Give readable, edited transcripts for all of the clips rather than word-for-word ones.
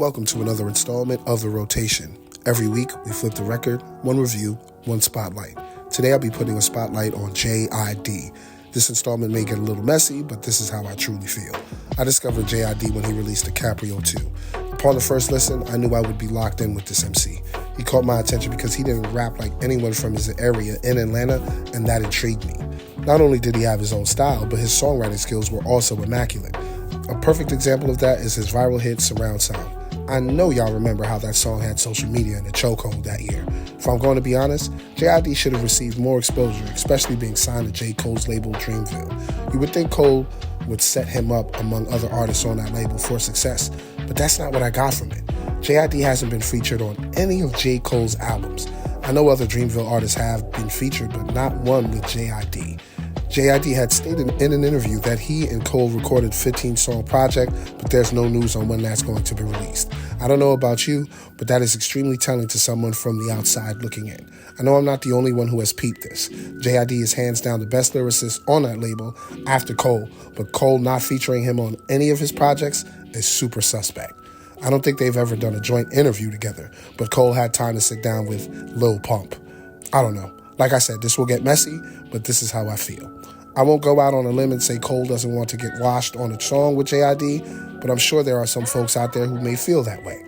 Welcome to another installment of The Rotation. Every week, we flip the record, one review, one spotlight. Today, I'll be putting a spotlight on J.I.D. This installment may get a little messy, but this is how I truly feel. I discovered J.I.D. when he released DiCaprio 2. Upon the first listen, I knew I would be locked in with this MC. He caught my attention because he didn't rap like anyone from his area in Atlanta, and that intrigued me. Not only did he have his own style, but his songwriting skills were also immaculate. A perfect example of that is his viral hit, Surround Sound. I know y'all remember how that song had social media in the chokehold that year. If I'm going to be honest, J.I.D. should have received more exposure, especially being signed to J. Cole's label Dreamville. You would think Cole would set him up among other artists on that label for success, but that's not what I got from it. J.I.D. hasn't been featured on any of J. Cole's albums. I know other Dreamville artists have been featured, but not one with J.I.D. J.I.D. had stated in an interview that he and Cole recorded a 15-song project, but there's no news on when that's going to be released. I don't know about you, but that is extremely telling to someone from the outside looking in. I know I'm not the only one who has peeped this. J.I.D. is hands down the best lyricist on that label after Cole, but Cole not featuring him on any of his projects is super suspect. I don't think they've ever done a joint interview together, but Cole had time to sit down with Lil Pump. I don't know. Like I said, this will get messy, but this is how I feel. I won't go out on a limb and say Cole doesn't want to get washed on a song with J.I.D., but I'm sure there are some folks out there who may feel that way.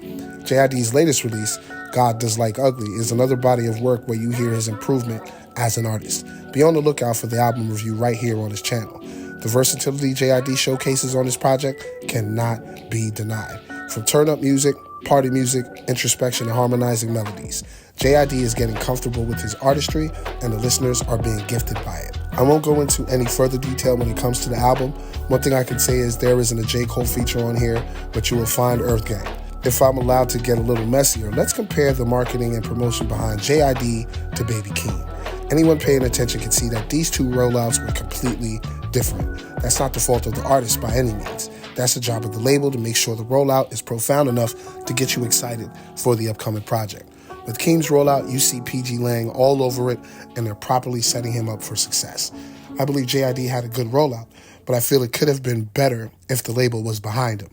J.I.D.'s latest release, God Does Like Ugly, is another body of work where you hear his improvement as an artist. Be on the lookout for the album review right here on his channel. The versatility J.I.D. showcases on this project cannot be denied. From turn-up music, party music, introspection, and harmonizing melodies, J.I.D. is getting comfortable with his artistry, and the listeners are being gifted by it. I won't go into any further detail when it comes to the album. One thing I can say is there isn't a J. Cole feature on here, but you will find Earth Gang. If I'm allowed to get a little messier, let's compare the marketing and promotion behind J.I.D. to Baby Keem. Anyone paying attention can see that these two rollouts were completely different. That's not the fault of the artist by any means. That's the job of the label to make sure the rollout is profound enough to get you excited for the upcoming project. With Keem's rollout, you see PG Lang all over it, and they're properly setting him up for success. I believe J.I.D. had a good rollout, but I feel it could have been better if the label was behind him.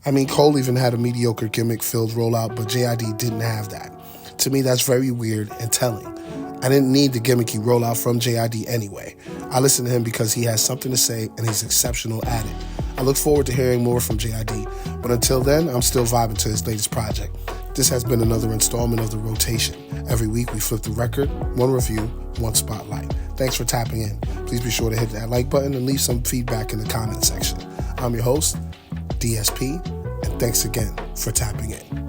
I mean, Cole even had a mediocre gimmick-filled rollout, but J.I.D. didn't have that. To me, that's very weird and telling. I didn't need the gimmicky rollout from J.I.D. anyway. I listen to him because he has something to say, and he's exceptional at it. I look forward to hearing more from J.I.D., but until then, I'm still vibing to his latest project. This has been another installment of The Rotation. Every week, we flip the record, one review, one spotlight. Thanks for tapping in. Please be sure to hit that like button and leave some feedback in the comment section. I'm your host, DSP, and thanks again for tapping in.